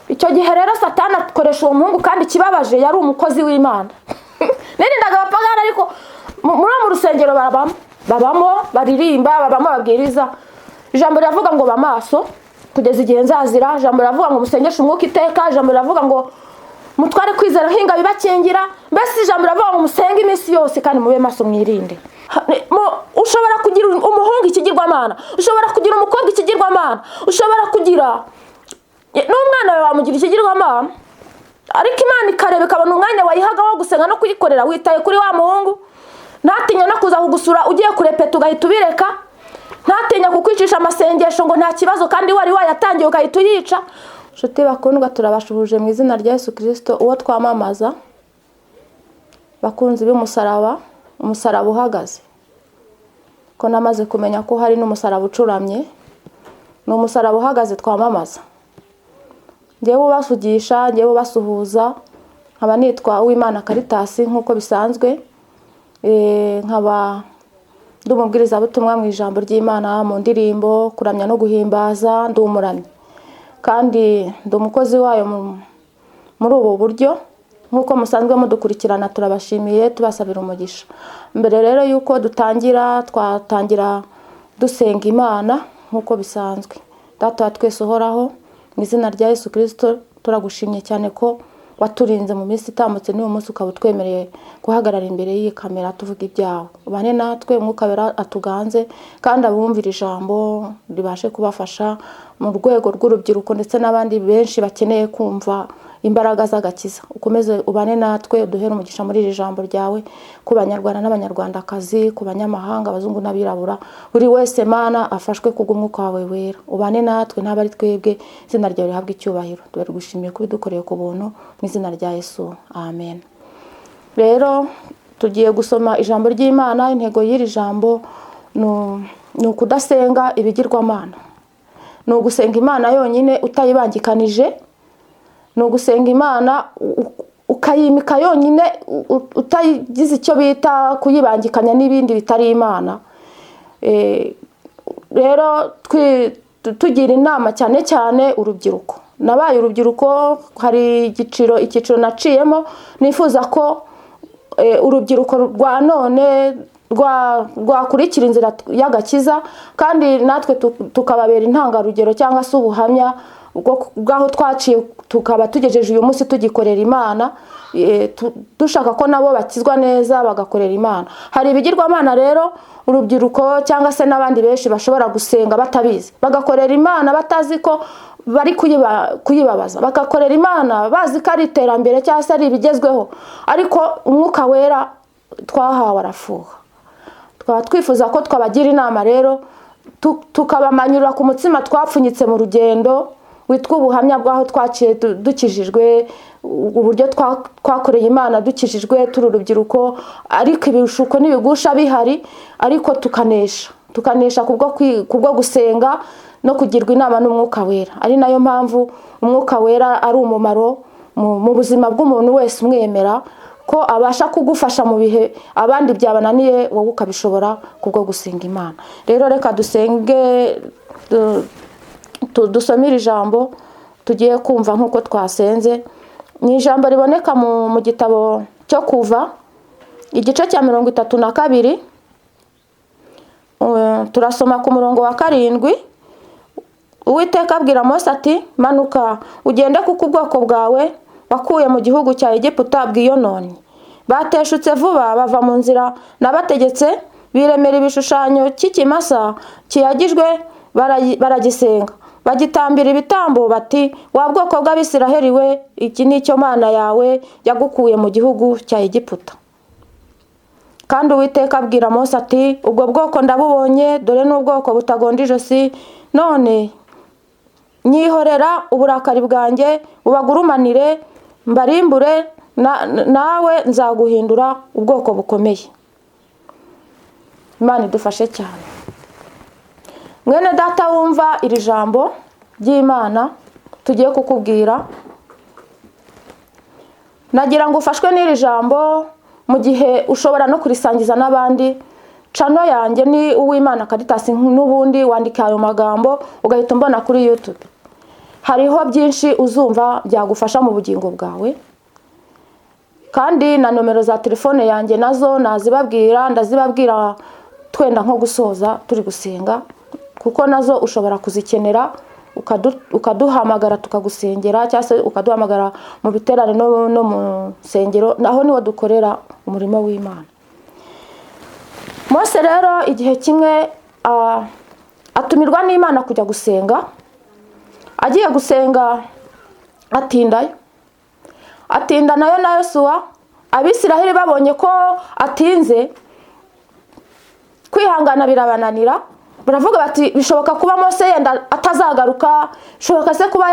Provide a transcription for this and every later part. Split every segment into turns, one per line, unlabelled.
icyo gihe rero Satani akoresha uwo muhungu, kandi kibabaje yari umukozi w'Imana. Nirindaga abapagani, ariko mu rusengero babamo baririmba, babamo babwiriza. Ijambo riravuga ngo bamaso kugeza igihe nzazira. Ijambo riravuga ngo musengeshe umwuka iteka. Ijambo riravuga ngo mutware kwizera hinga bibakingira. Mbese ijambo riravuga ngo musenge iminsi yose kandi mube maso mwirinde. Ushobora kugira umuhungu ikigirwamana, ushobora kugira umukobwa ikigirwamana, ushobora kugira n'umwana wawe wamugira ikigirwamana, ariko Imana ikareba ikabona umwanya wayihaga wo gusenga no kuyikorera, witaye kuri wa muhungu. Ntatinya no kuza kugusura ugiye kurepeta ugahita ubireka. Ntatinya kukwicisha amasengesho ngo nta kibazo kandi wari wayatangiye ugahita uyica. Nshuti bakundwa, turabashubuje mu izina rya Yesu Kristo uwo twamamaza. Bakunzi b'umusaraba, umusaraba uhagaze, ko namaze kumenya ko hari n'umusaraba ucuramye. Ni umusaraba uhagaze twamamaza. Ngewe ubasugisha, ngewe ubasuhuza, nkaba nitwa Uwimana Caritas nk'uko bisanzwe. Nkaba ndi umubwirizabutumwa mu ijambo ry'Imana, mu ndirimbo, kuramya no guhimbaza. Ndi umuramyi kandi ndi umukozi wayo muri ubu buryo. Nk'uko musanzwe mudukurikirana, turabashimiye, tubasabira umugisha. Mbere rero yuko twatangira dusenga Imana nk'uko bisanzwe. Data wa twese uhoraho, mu izina rya Yesu Kristo turagushimye cyane ko waturinze mu minsi itambutse, n'uyu munsi ukaba utwemereye guhagarara imbere y'iyi kamera tuvuga ibyawe. Ubane natwe, Umwuka Wera atuganze, kandi abumvira ijambo ribashe kubafasha mu rwego rw'urubyiruko ndetse n'abandi benshi bakeneye kumva imbaraga z'agakiza. Ukomeze ubane natwe, uduhere umugisha muri iri jambo ryawe, ku Banyarwanda n'Abanyarwandakazi, ku banyamahanga, abazungu n'abirabura, buri wese Mana afashwe kubw'Umwuka wawe wera. Ubane natwe, ntabwo ari twebwe. Izina ryawe rihabwe icyubahiro. Turagushimiye ko ubidukoreye ku buntu, mu izina rya Yesu, amen. Rero tugiye gusoma ijambo ry'Imana. Intego y'iri jambo ni ukudasenga ibigirwamana. Ni ugusenga Imana yonyine utayibangikanije. Ni ugusenga Imana ukayimika yonyine, utagize icyo bita kuyibangikanya n'ibindi bitari Imana. Rero tugira inama cyane cyane urubyiruko. Nabaye urubyiruko, hari icyiciro naciyemo. Nifuza ko urubyiruko rwa none rwakurikira inzira y'agakiza, kandi natwe tukababera intangarugero cyangwa se ubuhamya bw'aho twaciye, tukaba tugejeje uyu munsi tugikorera Imana, dushaka ko nabo bakizwa neza bagakorera Imana. Hari ibigirwamana rero urubyiruko cyangwa se n'abandi benshi bashobora gusenga batabizi, bagakorera Imana batazi ko bari kuyibabaza, bagakorera Imana bazi ko ari iterambere cyangwa se ari ibigezweho, ariko Umwuka Wera twahawe arafuha. Twaba twifuza ko twabagira inama rero, tukabamanyurira ku mutsima twapfunyitse mu rugendo witwa ubuhamya bw'aho twaciye dukijijwe, uburyo twakoreye Imana dukijijwe turi urubyiruko, ariko ibishuko n'ibigusha bihari, ariko tukanesha kubwo gusenga no kugirwa inama n'Umwuka Wera. Ari nayo mpamvu Umwuka Wera ari umumaro mu buzima bw'umuntu wese umwemera, ko abasha kugufasha mu bihe abandi byabananiye, wowe ukabishobora kubwo gusenga Imana. Rero reka dusenge, dusomere ijambo tugiye kumva nk'uko twasenze. Ni ijambo riboneka mu gitabo cyo Kuva, igice cya 32. Turasoma ku murongo wa 7. Uwiteka abwira Mose ati, manuka ugende kuko ubwoko bwawe wakuye mu gihugu cya Egiputa bwiyononnye. Bateshutse vuba bava mu nzira nabategetse, biremera ibishushanyo cy'ikimasa kiyagijwe, baragisenga, bagitambira ibitambo bati, wa bwoko bw'Abisiraheli we, iki ni cyo Mana yawe yagukuye mu gihugu cya Egiputa. Kandi Uwiteka abwira Mose ati, ubwo bwoko ndabubonye, dore n'ubwoko butagonda ijosi, none nyihorera uburakari bwanjye bubagurumanire, mbarimbure, nawe nzaguhindura ubwoko bukomeye. Imana idufashe cyane. Mwene data wumva iri jambo ry'Imana tugiye kukubwira, nagira ngo ufashwe n'iri jambo mu gihe ushobora no kurisangiza n'abandi. Channel yanjye ni Uwimana Caritas, n'ubundi wandika ayo magambo ugahita umbona kuri YouTube. hariho byinshi uzumva byagufasha mu bugingo bwawe. Kandi na nomero za telefone yanjye nazo ndazibabwira twenda nko gusoza turi gusenga, kuko nazo ushobora kuzikenera ukaduhamagara tukagusengera, cyangwa se ukaduhamagara mu biterane no mu nsengero, naho niho dukorera umurimo w'Imana. Mose rero igihe kimwe atumirwa n'Imana kujya gusenga. Agiye gusenga atinda nayo na Yosuwa. Abisiraheli babonye ko atinze, kwihangana birabananira, baravuga bati bishoboka kuba Mose yenda atazagaruka, bishoboka se kuba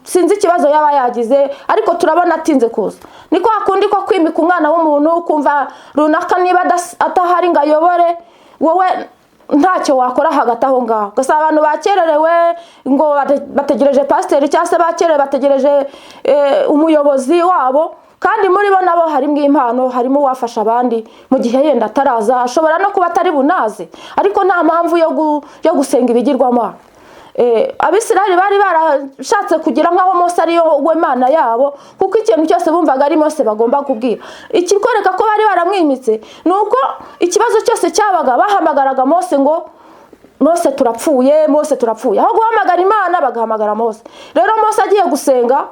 sinzi ikibazo yaba yagize, ariko turabona atinze kuza. Niko hakundi ko kwimika umwana w'umuntu kumva runaka niba atahari ngo ayobore, wowe ntacyo wakora hagati aho ngaho. Gusa abantu bakererewe ngo bategereje pasiteri, cyangwa se bakererewe bategereje umuyobozi wabo, kandi muri bo nabo harimo impano, harimo uwafasha abandi mu gihe yenda ataraza, ashobora no kuba atari bunaze, ariko nta mpamvu yo gusenga ibigirwamana. Abisiraheli bari barashatse kugira nk'aho Mose ariyo we Mana yabo, kuko ikintu cyose bumvaga ari Mose bagomba kubwira. Ikikwereka ko bari baramwimitse nuko ikibazo cyose cyabaga bahamagaraga Mose ngo Mose turapfuye, Mose turapfuye, aho guhamagara Imana bagahamagara Mose. Rero Mose agiye gusenga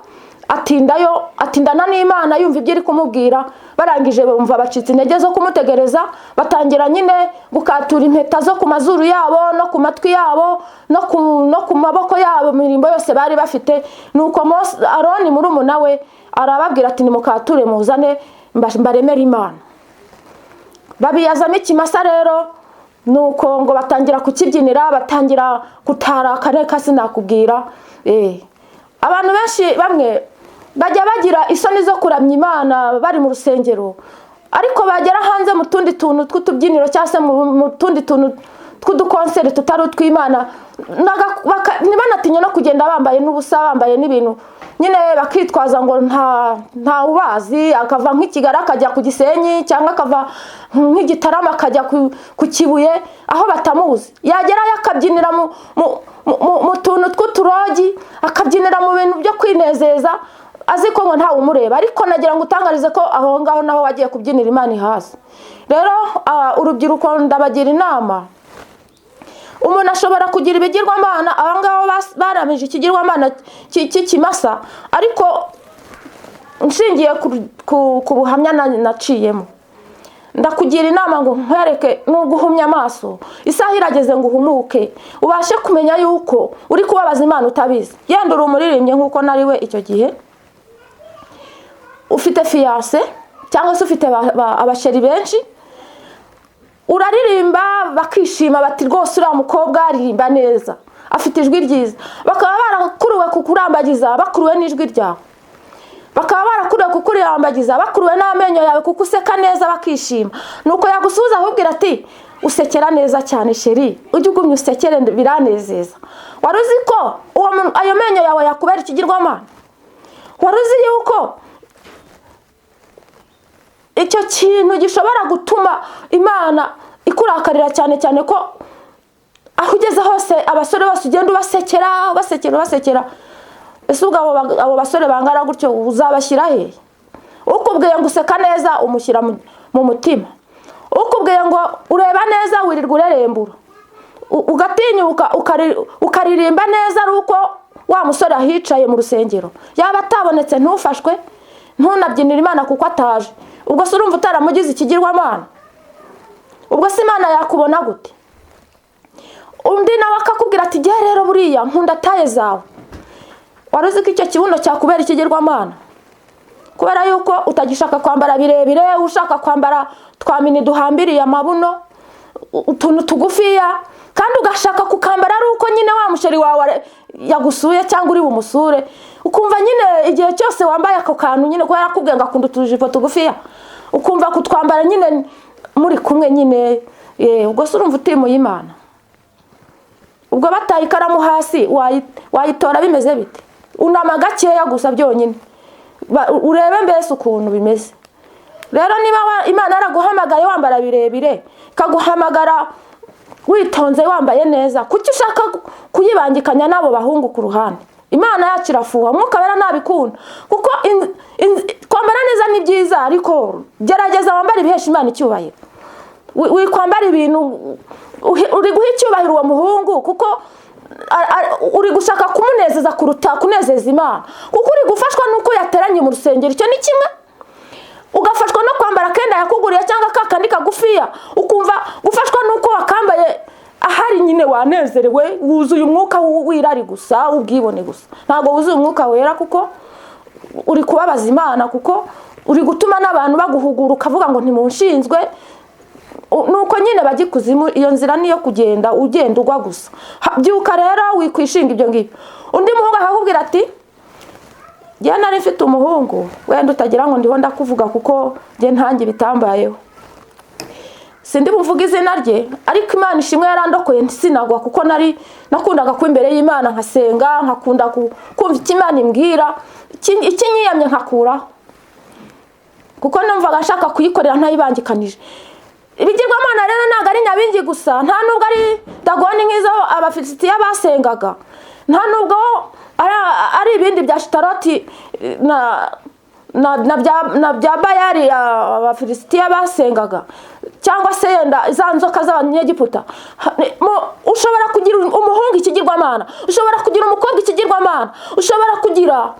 atindana n'Imana, yumva ibyo iri kumubwira. Barangije bumva bacitse intege zo kumutegereza, batangira nyine gukatura impeta zo ku mazuru yabo no ku matwi yabo no ku maboko yabo, mirimbo yose bari bafite. Nuko Mose Aroni murumuna we arababwira ati nimukature muzane mbaremera Imana. Babiyazamo ikimasa rero, nuko ngo batangira kukibyinira, batangira kutarakare kasi nakubwira. Abantu benshi bamwe bajya bagira isoni zo kuramya Imana bari mu rusengero, ariko bagera hanze mu tundi tuntu tw'utubyiniro cyangwa se mu tundi tuntu tw'udukonseri tutari utw'Imana, ntibanatinye no kugenda bambaye n'ubusa, bambaye n'ibintu nyine bakitwaza ngo nta ubazi, akava nk'Ikigali akajya ku Gisenyi, cyangwa akava nk'Igitarama akajya ku Kibuye aho batamuzi. Yagerayo akabyinira mu tuntu tw'uturogi, akabyinira mu bintu byo kwinezeza, azi ko ngo ntawe umureba. Ariko nagira ngo utangarize ko aho ngaho naho wagiye kubyinira Imana hasi. Rero urubyiruko ndabagira inama, umuntu ashobora kugira ibigirwamana. Aba ngaho baramije ikigirwamana cy'ikimasa, ariko nshingiye ku buhamya naciyemo, ndakugira inama ngo nkwereke n'uguhumya amaso. Isaha irageze ngo uhumuke, ubashe kumenya yuko uri kubabaza Imana utabizi. Yenda uri umuririmbyi nk'uko nari we icyo gihe, ufite fiance cyangwa se ufite abasheri benshi, uraririmba bakishima bati rwose uriya mukobwa aririmba neza, afite ijwi ryiza. Bakaba barakuruwe kukurambagiza bakuruwe n'ijwi ryawe, bakaba barakuruwe kukurambagiza bakuruwe n'amenyo yawe kuko useka neza bakishima. Nuko yagusubiza ahubwira ati usekera neza cyane sheri, ujye ugumya usekere biranezeza. Wari uzi ko ayo menyo yawe yakubera ikigirwamana? Wari uzi yuko icyo kintu gishobora gutuma Imana ikurakarira cyane cyane, ko aho ugeze hose abasore bose ugenda ubasekera? Ese ubwo abo basore bangara gutyo uzabashyira he? Ukubwiye ngo useka neza umushyira mu mutima, ukubwiye ngo ureba neza wirirwa urerembura, ugatinyuka ukaririmba neza, ari uko wa musore ahicaye mu rusengero yaba atabonetse ntufashwe ntunabyinira Imana kuko ataje. Ubwo se urumva utaramugize ikigirwamana? Ubwo se Imana yakubona gute? Undi nawe akakubwira ati gihe rero buriya nkunda taye zawe. Wari uzi ko icyo kibuno cyakubera ikigirwamana? Kubera yuko utagishaka kwambara birebire, ushaka kwambara twamini duhambiriye amabuno, utuntu tugufiya, kandi ugashaka kukambara ari uko nyine wa musheri wawe yagusuye cyangwa uri bumusure, ukumva nyine igihe cyose wambaye ako kantu nyine kubera akubwiye ngo akunda utujipo tugufiya, ukumva kutwambara nyine muri kumwe nyine. Ubwo se urumva utimuye Imana? Ubwo bataye ikaramu hasi wayitora bimeze bite? Unama gakeya gusa byonyine urebe mbese ukuntu bimeze. Rero niba Imana yaraguhamagaye wambara birebire, ikaguhamagara witonze wambaye neza, kuki ushaka kuyibangikanya n'abo bahungu ku ruhande? Imana yacu irafuha, umwuka wera ntabikunda kuko kwambara neza ni byiza, ariko gerageza wambare ibihesha Imana icyubahiro. Wikwambara ibintu uri guha icyubahiro uwo muhungu kuko uri gushaka kumunezeza kuruta kunezeza Imana, kuko uri gufashwa nuko yateranye mu rusengero. Icyo ni kimwe, ugafashwa no kwambara kenda yakuguriye cyangwa kakandi kagufiya, ukumva gufashwa nuko wakambaye ahari nyine wanezerewe, wuzuye umwuka w'irari gusa, ubwibone gusa. Ntabwo wuzuye umwuka wera kuko uri kubabaza Imana, kuko uri gutuma n'abantu baguhugura ukavuga ngo ntimunshinzwe. Nuko nyine bagikuzimu, iyo nzira niyo kugenda ugenda ugwa gusa. Byuka rero wikwishinga ibyo ngibyo. Undi muhungu akakubwira ati njye nari mfite umuhungu, wenda utagira ngo ndiho ndakuvuga kuko njye ntange bitambayeho, sindi buvuga izina rye, ariko Imana ishimwe yarandokoye ntisinagwa, kuko nakundaga ko imbere y'Imana nkasenga, nkakunda kumva icyo Imana imbwira, ikinyiyamye nkakuraho, kuko numvaga nshaka kuyikorera ntayibangikanije. Ibigirwamana rero ntabwo ari nyabingi gusa, nta nubwo ari dagoni nk'izo Abafilisitiya basengaga, nta nubwo ari ibindi bya Shitaroti na bya Bayali Abafilisitiya basengaga, cyangwa se yenda za nzoka z'Abanyegiputa. Ushobora kugira umuhungu ikigirwamana, ushobora kugira umukobwa ikigirwamana, ushobora kugira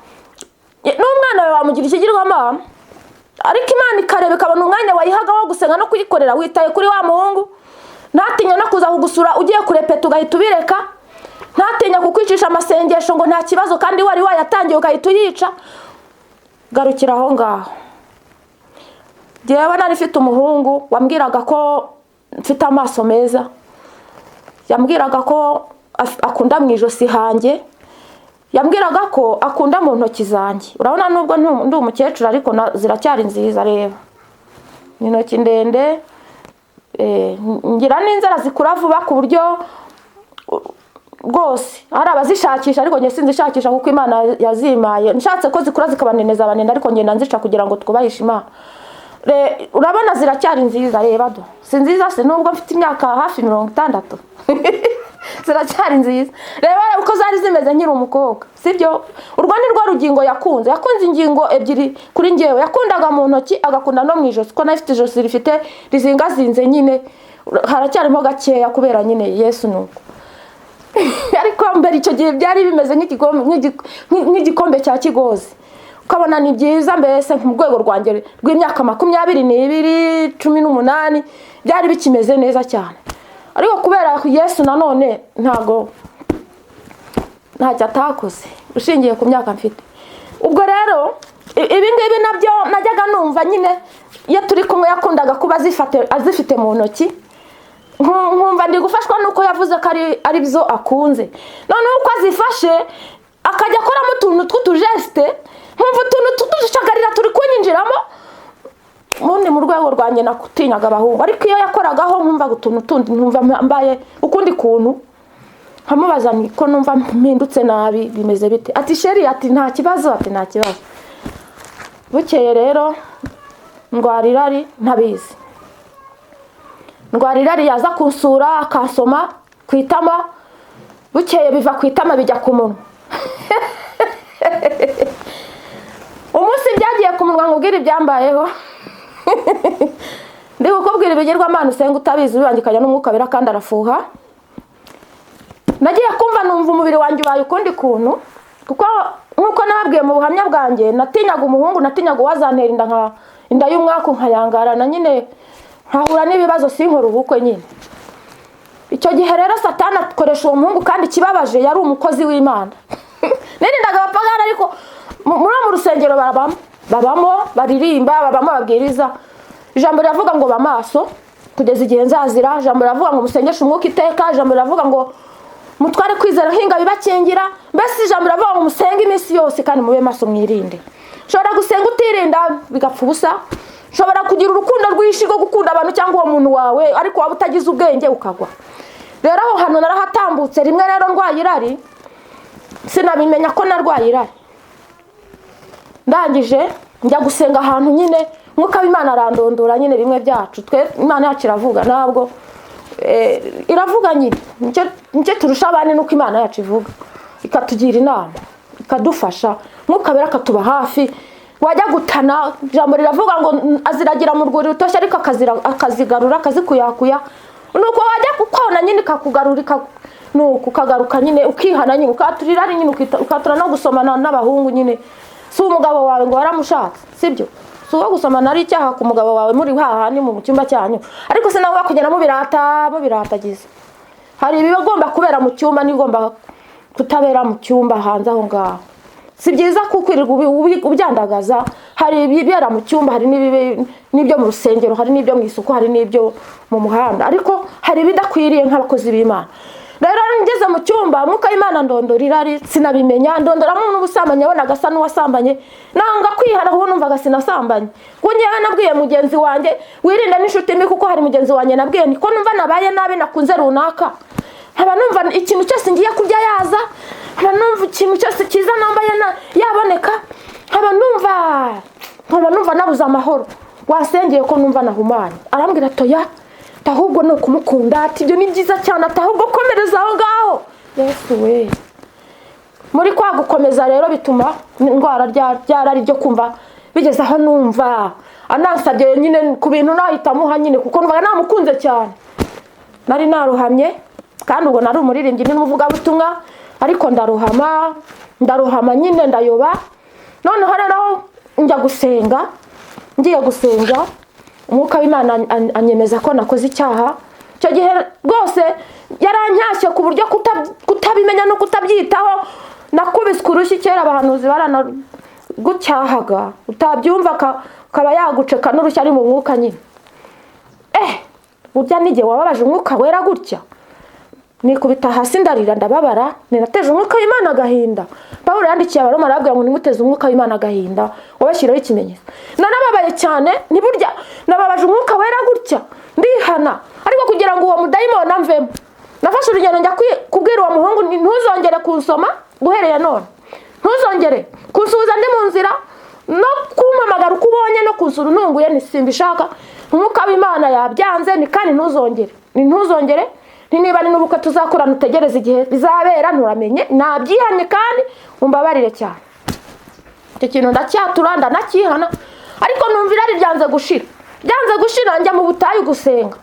n'umwana wawe wamugira ikigirwamana, ariko Imana ikareba ikabona umwanya wayihaga wo gusenga no kuyikorera, witaye kuri wa muhungu. Ntatinya no kuza kugusura ugiye kurepeta ugahita ubireka, ntatinya kukwicisha amasengesho ngo nta kibazo kandi wari wayatangiye ugahita uyica. Garukira aho ngaho. Jewe nari mfite umuhungu wambwiraga ko mfite amaso meza, yambwiraga ko akunda mu ijosi hanjye, yambwiraga ko akunda mu ntoki zanjye. Urabona nubwo ndi umukecuru ariko ziracyari nziza. Reba intoki ndende, ngira n'inzara zikura vuba ku buryo rwose hari abazishakisha, ariko njye sinzishakisha kuko Imana yazimaye. Nshatse ko zikura zikabaneneza abanenda, ariko ngenda nzica kugira ngo twubahishe Imana. Urabona ziracyari nziza. Reba do, si nziza se nubwo mfite imyaka hafi 60. Ziracyari nziza. Reba uko zari zimeze nkiri umukobwa, sibyo? Urwo ni rwo rugingo yakunze ingingo ebyiri kuri njyewe. Yakundaga mu ntoki, agakunda no mu ijosi, ko nafite ijosi rifite rizingazinze nyine, haracyarimo gakeya kubera nyine Yesu nuko. Ariko mbere icyo gihe byari bimeze nk'igikombe cya kigozi, ukabona ni byiza. Mbese mu rwego rwanjye rw'imyaka 22, 18 byari bikimeze neza cyane. Ariko kubera Yesu nanone ntacyo atakoze ushingiye ku myaka mfite. Ubwo rero ibi ngibi nabyo najyaga numva nyine, iyo turi kumwe yakundaga kuba azifite mu ntoki, nkumva ndi gufashwa nuko yavuze ko ari byo akunze. Noneho uko azifashe akajya akoramo utuntu tw'utujeste, nkumva utuntu tudushagarira turi kunyinjiramo. Mundi mu rwego rwanjye nakutinyaga abahungu, ariko iyo yakoragaho nkumva utuntu tundi, nkumva mbaye ukundi kuntu. Nkamubaza ko numva mpindutse nabi, bimeze bite? Ati sheri, ati nta kibazo, ati nta kibazo. Bukeye rero ndwarirari ntabizi, ndwarirari yaza kunsura akansoma ku itama, bukeye biva ku itama bijya ku munwa. Umunsi byagiye ku munwa nkubwira ibyambayeho. Ndi kukubwira ibigirwamana usenga utabizi, bibangikanya n'umwuka wera kandi arafuha. Nagiye kumva numva umubiri wanjye ubaye ukundi kuntu, kuko nkuko nababwiye mu buhamya bwanjye, natinyaga umuhungu, natinyaga uwazantera inda y'umwaka nkayangarana nyine, nkahura n'ibibazo sinkora ubukwe nyine. Icyo gihe rero Satani akoresha uwo muhungu, kandi kibabaje yari umukozi w'Imana. Nirindaga abapagani, ariko muri mu rusengero babamo baririmba, babamo babwiriza. Ijambo riravuga ngo bamaso kugeza igihe nzazira. Ijambo riravuga ngo musengeshe umwuka iteka. Ijambo riravuga ngo mutware kwizera hinga bibakingira. Mbese ijambo riravuga ngo musenge iminsi yose kandi mube maso mwirinde. Ushobora gusenga utirinda bigapfa ubusa. Ushobora kugira urukundo rwinshi rwo gukunda abantu cyangwa uwo muntu wawe, ariko waba utagize ubwenge ukagwa. Rero aho hano narahatambutse rimwe rero ndwaye irari, sinabimenya ko narwaye irari. Ndangije njya gusenga ahantu nyine, mwuka w'Imana arandondora nyine bimwe byacu. Twe Imana yacu iravuga, ntabwo iravuga nyine. Nicyo turusha abandi nuko Imana yacu ivuga, ikatugira inama. ikadufasha, Mwuka Wera akatuba hafi. Wajya gutana, ijambo riravuga ngo aziragira mu rwuri rutoshye ariko akazigarura akazikuyakuya. Nuko wajya kukona nyine kakugarurika, nuko ukagaruka nyine ukihana nyine ukaturira ari nyine ukatura no gusomana n'abahungu nyine. Si umugabo wawe ngo waramushatse, sibyo? Si uwo gusomana ari icyaha ku mugabo wawe muri hahandi mu cyumba cyanyu, ariko se nawe wakugenda mu biratagize. Hari ibigomba kubera mu cyumba n'igomba kutabera mu cyumba hanze aho ngaho. Si byiza kukwirirwa ubyandagaza. Hari ibibera mu cyumba, hari n'ibyo mu rusengero, hari n'ibyo mu isuku, hari n'ibyo mu muhanda, ariko hari ibidakwiriye nk'abakozi b'Imana. Rero ngeze mu cyumba, Mwuka w'Imana ndondora irari, sinabimenya, ndondoramo n'ubusambanyi, yabonaga asa n'uwasambanye, nanga kwihana ubu numvaga sinasambanye. Kunyewe nabwiye mugenzi wanjye, wirinde n'inshuti mbi kuko hari mugenzi wanjye nabwiye niko numva nabaye nabi nakunze runaka. Haba numva ikintu cyose ngiye kurya yaza, haba numva ikintu cyose kiza nambaye yaboneka, haba numva nabuze amahoro. Wasengeye ko numva nahumanye. Arambwira toya, ahubwo no kumukunda, ati ibyo ni byiza cyane, ahubwo komereza aho ngaho. Yesu we. Muri kwa gukomeza rero bituma indwara ryarari ryo kumva bigeze aho numva anansabye nyine ku bintu nahitamuha nyine kuko numvaga namukunze cyane. Nari naruhamye kandi ubwo nari umuririmbyi n'umuvuga butumwa, ariko ndaruhama nyine ndayoba. Noneho rero ngiye gusenga, Umwuka w'Imana anyemeza ko nakoze icyaha. Cyo gihe rwose yarancyashye ku buryo kutabimenya no kutabyitaho. Nakubiswe urushyi kera abahanuzi baranagucyahaga, utabyumva kaba yaguceka n'urushyi ari mu mwuka nyine. Burya n'igihe wababaje Umwuka Wera gutya, nikubita hasi ndarira ndababara, ninateje Umwuka w'Imana agahinda. Pawulo yandikiye Abaroma arabwira ngo nimuteze Umwuka w'Imana agahinda, wabashyiraho ikimenyetso. Narababaye cyane, ni burya nababaje Umwuka Wera gutya, ndihana, ariko kugira ngo uwo mudayimoni amvemo, nafashe urugendo njya kubwira uwo muhungu ntuzongere kunsoma guhereye none, ntuzongere kunsuhuza ndi mu nzira, no kumpamagara uko ubonye no kunsura untunguye nisimbishaka. Umwuka w'Imana yabyanze, ni kandi ntuzongere niba ni n'ubukwe tuzakorana utegereze igihe bizabera nturamenye, nabyihanye kandi umbabarire cyane. Icyo kintu ndacyaturanda nakihana, ariko numva irari byanze gushira njya mu butayu gusenga.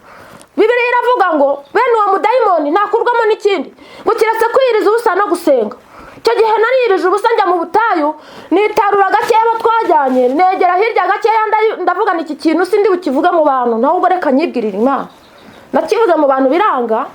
Bibiliya iravuga ngo bene uwo mudayimoni ntakurwamo n'ikindi ngo kiretse kwiriza ubusa no gusenga. Icyo gihe naririje ubusa njya mu butayu, nitarura gakeya abo twajyanye, negera hirya gakeya ndavuga n'iki kintu sindi bukivuge mu bantu, ahubwo reka nyibwirire Imana. Nakivuze mu bantu biranga,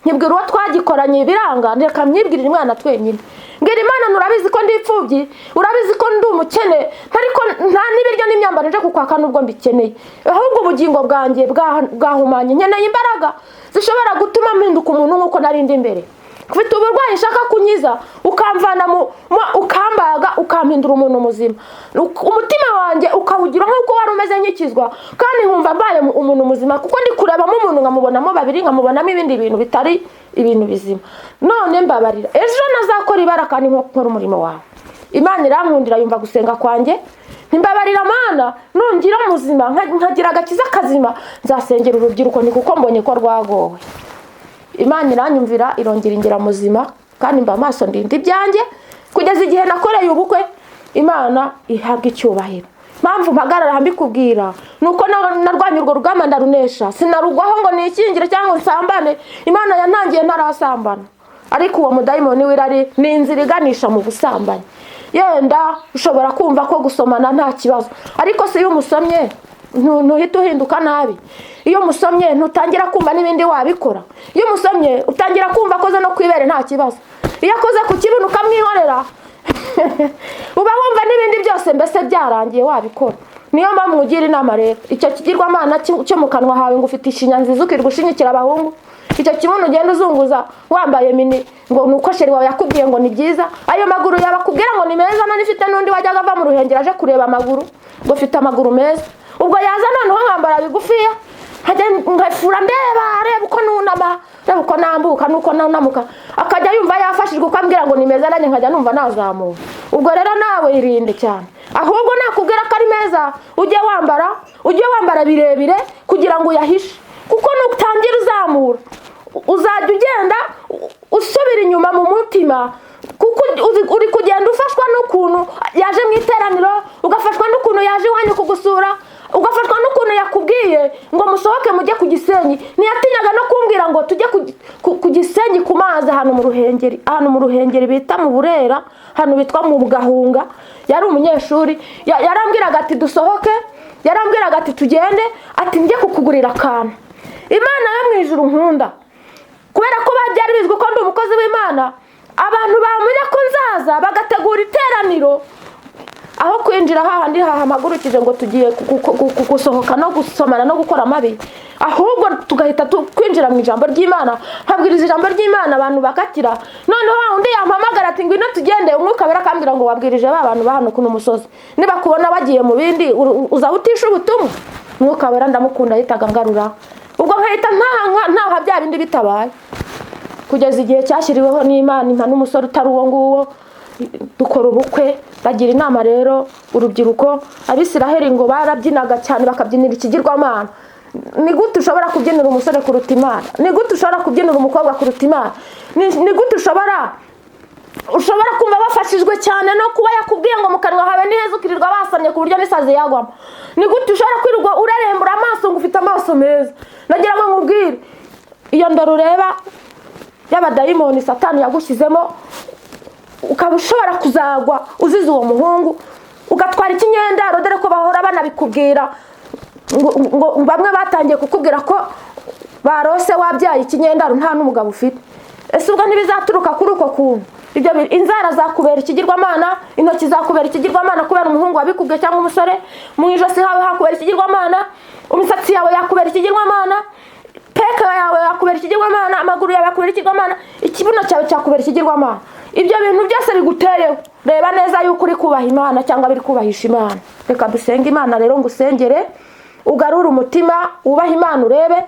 nkibwira uwo twagikoranye biranga, reka myibwirire Imana twenyine. Mbwira Imana nurabizi ko ndi imfubyi, urabizi ko ndi umukene, ariko nta n'ibiryo n'imyambaro nje kukwaka nubwo mbikeneye, ahubwo ubugingo bwanjye bwahumanye, nkeneye imbaraga zishobora gutuma mpinduka umuntu nk'uko narindi imbere. Ufite uburwayi nshaka kunyiza, ukamvana ukambaga ukampindura umuntu muzima, umutima wanjye ukawugira nk'uko wari umeze nk'ikizwa, kandi nkumva mbaye umuntu muzima kuko ndi kurebamo umuntu nkamubonamo babiri, nkamubonamo ibindi bintu bitari ibintu bizima. None mbabarira, ejo nazakora ibara kandi nkora umurimo wawe. Imana irankundira yumva gusenga kwanjye, ntimbabarira Mana nungira muzima nkagira agakiza kazima, nzasengera urubyiruko ni kuko mbonye ko rwagowe. Imana iranyumvira irongera ingira muzima, kandi mba maso ndindi byanjye kugeza igihe nakoreye ubukwe. Imana ihabwa icyubahiro. Mpamvu mpagarara mbikubwira nuko narwanye urwo rugamba ndarunesha, sinarugwaho ngo nikingire cyangwa nsambane. Imana yantangiye ntarasambana, ariko uwo mudayimoni wirari ni inzira iganisha mu busambanyi. Yenda ushobora kumva ko gusomana nta kibazo, ariko se iyo umusomye ntuhita uhinduka nabi. Iyo musomye ntutangira kumva n'ibindi wabikora. Iyo musomye utangira kumva koze no kwibere nta kibazo. Iyo akoze ku kibuno ukamwihorera uba wumva n'ibindi byose mbese byarangiye wabikora. Niyo mpamvu mugira inama rero, icyo kigirwamana cyo mu kanwa hawe ngo ufite ishinya nziza ukirwushinyikira abahungu, icyo kibuno ugenda uzunguza wambaye mini ngo nuko sheri wawe yakubwiye ngo ni byiza, ayo maguru yabakubwira ngo ni meza, none ifite n'undi wajyaga ava mu ruhengero aje kureba amaguru ngo ufite amaguru meza, ubwo yaza noneho nkambara bigufiya ngafura areba uko nunama, reba uko nambuka nuko namuka, akajya yumva yafashijwe uko ambwira ngo ni meza, nanjye nkajya numva nazamuka. Ubwo rero nawe irinde cyane, ahubwo nakubwira ko ari meza ujye wambara birebire kugira ngo uyahishe, kuko nutangira uzamura uzajya ugenda usubira inyuma mu mutima kuko uri kugenda ufashwa n'ukuntu yaje mu iteraniro, ugafashwa n'ukuntu yaje iwanyu kugusura, ugafashwa n'ukuntu yakubwiye ngo musohoke mujye ku Gisenyi. Ntiyatinyaga no kumbwira ngo tujye ku Gisenyi ku mazi ahantu mu ruhengeri bita mu Burera, hano bitwa mu Gahunga. Yari umunyeshuri, yarambwiraga ati dusohoke, yarambwiraga ati tugende, ati njye kukugurira akantu. Imana yo mu ijuru nkunda, kubera ko byari bizwi ko ndi umukozi w'Imana, abantu bamenya ko nzaza bagategura iteraniro, aho kwinjira hahandi hahamagurukije ngo tugiye gusohoka no gusomana no gukora amabi, ahubwo tugahita kwinjira mu ijambo ry'Imana, nkabwiriza ijambo ry'Imana abantu bakakira. Noneho undi yampamagara ati ngwino tugende, Umwuka Wera akambwira ngo wabwirije ba bantu bahano kuno musozi, niba kubona bagiye mu bindi uza utisha ubutumwa. Umwuka Wera ndamukunda, yitaga ngarura, ubwo nkahita ntaha bya bindi bitabaye, kugeza igihe cyashyiriweho n'Imana impa n'umusore utari uwo nguwo, dukora ubukwe. Bagira inama rero urubyiruko, Abisiraheli ngo barabyinaga cyane bakabyinira ikigirwamana. Ni gute ushobora kubyinira umusore kuruta Imana? Ni gute ushobora kubyinira umukobwa kuruta Imana? Ni gute ushobora kumva bafashijwe cyane no kuba yakubwiye ngo mu kanwa hawe ni heza, ukirirwa basamye ku buryo n'isazi yagwamo? Ni gute ushobora kwirirwa urarembura amaso ngo ufite amaso meza? Nagira ngo nkubwire, iyo ndoro ureba y'abadayimoni Satani yagushyizemo, ukaba ushobora kuzagwa uzize uwo muhungu, ugatwara ikinyendaro, dore ko bahora banabikubwira ngo bamwe batangiye kukubwira ko barose wabyaye ikinyendaro nta n'umugabo ufite. Ese ubwo ntibizaturuka kuri uko kuntu? Ibyo inzara zakubera ikigirwamana, intoki zakubera ikigirwamana kubera umuhungu wabikubwiye cyangwa umusore, mu ijosi hawe hakubera ikigirwamana, imisatsi yawe yakubera ikigirwamana, peka yawe yakubera ikigirwamana, amaguru yawe yakubera ikigirwamana, ikibuno cyawe cyakubera ikigirwamana. Ibyo bintu byose biguteyeho, reba neza yuko uri kubaha Imana cyangwa biri kubahisha Imana. Reka dusenge Imana rero ngo usengere, ugarure umutima, wubaha Imana, urebe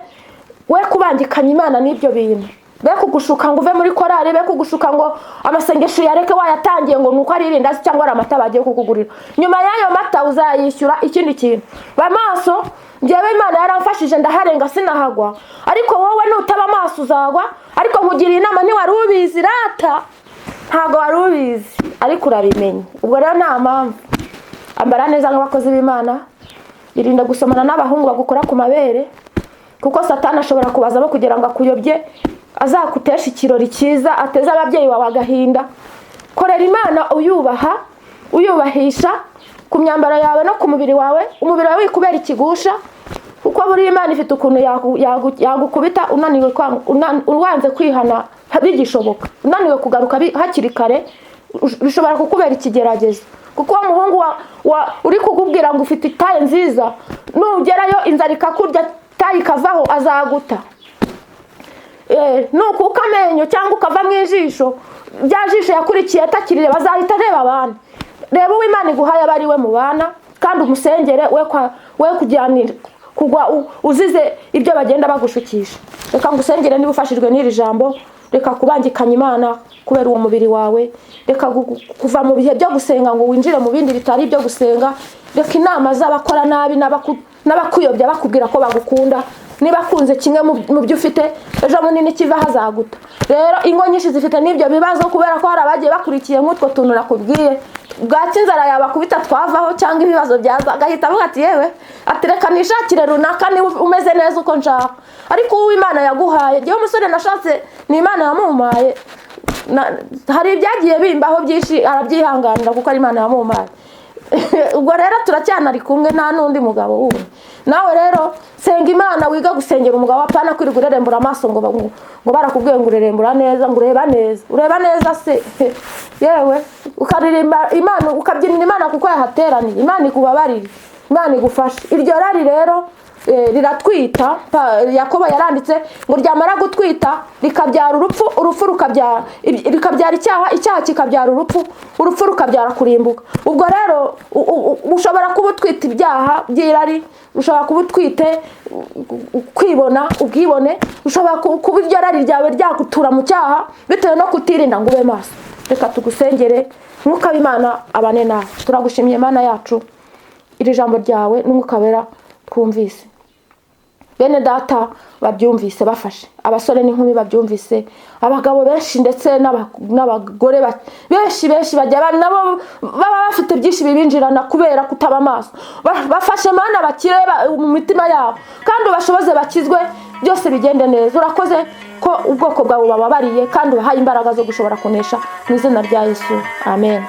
we kubangikanya Imana n'ibyo bintu. Be kugushuka ngo uve muri korari, be kugushuka ngo amasengesho yareke wayatangiye ngo nuko ari irindazi cyangwa ari amata bagiye kukugurira. Nyuma y'ayo mata uzayishyura ikindi kintu. Bamaso, njyewe Imana yaramfashije ndaharenga sinahagwa, ariko wowe nutaba amaso uzagwa. Ariko nkugiriye inama, ntiwari ubizi rata, ntago wari ubizi ariko urabimenye. Ubwo rero nta mpamvu, ambara neza nk'abakozi b'Imana, irinde gusomana n'abahungu bagukora ku mabere, kuko Satani ashobora kubazamo kugira ngo akuyobye, azakutesha ikirori cyiza, ateze ababyeyi bawe agahinda. Korera Imana uyubahisha ku myambaro yawe no ku mubiri wawe, umubiri wawe wikubera ikigusha, kuko buri Imana ifite ukuntu yagukubita uwanze kwihana bigishoboka, unaniwe kugaruka hakiri kare, bishobora kukubera ikigeragezo. Kuko uwo muhungu uri kukubwira ngo ufite itaye nziza, nugerayo inzara ikakurya tayi ikavaho azaguta. Nukuka amenyo cyangwa ukava mu ijisho, rya jisho yakurikiye atakirire bazahita areba abandi. Reba uwo Imana iguhaye aba ari we mubana, kandi umusengere we kujyanira kugwa uzize ibyo bagenda bagushukisha. Reka ngusengere niba ufashijwe n'iri jambo, reka kubangikanya Imana kubera uwo mubiri wawe, reka kuva mu bihe byo gusenga ngo winjire mu bindi bitari ibyo gusenga. Reka inama z'abakora nabi n'abakuyobya bakubwira ko bagukunda, niba kunze kimwe mu byo ufite, ejo munini kiva hazaguta. Rero ingo nyinshi zifite n'ibyo bibazo kubera ko hari abagiye bakurikiye nk'utwo tuntu nakubwiye. Bwaki inzara yabakubita twavaho cyangwa ibibazo byaza, agahita avuga ati yewe, ati reka nishakire runaka niba umeze neza uko nshaka. Ariko uwo Imana yaguhaye, igihe umusore nashatse ni Imana yamumpaye, hari ibyagiye bimbaho byinshi arabyihanganira kuko ari Imana yamumpaye. Ubwo rero turacyanari kumwe, nta n'undi mugabo wundi. Nawe rero senga Imana, wiga gusengera umugabo, apana kwirirwa urerembura amaso ngo barakubwiye ngo urerembura neza, ngo ureba neza se yewe ukaririmba Imana, ukabyinira Imana kuko yahateraniye. Imana ikubabarire, Imana igufashe. Iryo rari rero riratwita. Yakobo yaranditse ngo ryamara gutwita rikabyara urupfu, urupfu rikabyara icyaha kikabyara urupfu rukabyara kurimbuka. Ubwo rero ushobora kuba utwita ibyaha by'irari, ushobora kuba utwite kwibona ubwibone, ushobora kuba iryo rari ryawe ryagutura mu cyaha bitewe no kutirinda ngo ube maso. Reka tugusengere, Mwuka w'Imana abane nawe. Turagushimiye Mana yacu, iri jambo ryawe n'Umwuka Wera twumvise. bene data babyumvise bafashe, abasore n'inkumi babyumvise, abagabo benshi ndetse n'abagore benshi bajya nabo baba bafite byinshi bibinjirana kubera kutaba amaso. Bafashe Mana bakire mu mitima yabo kandi ubashoboze bakizwe, byose bigende neza. Urakoze ko ubwoko bwawe bababariye kandi ubahaye imbaraga zo gushobora kunesha, mu izina rya Yesu, amen.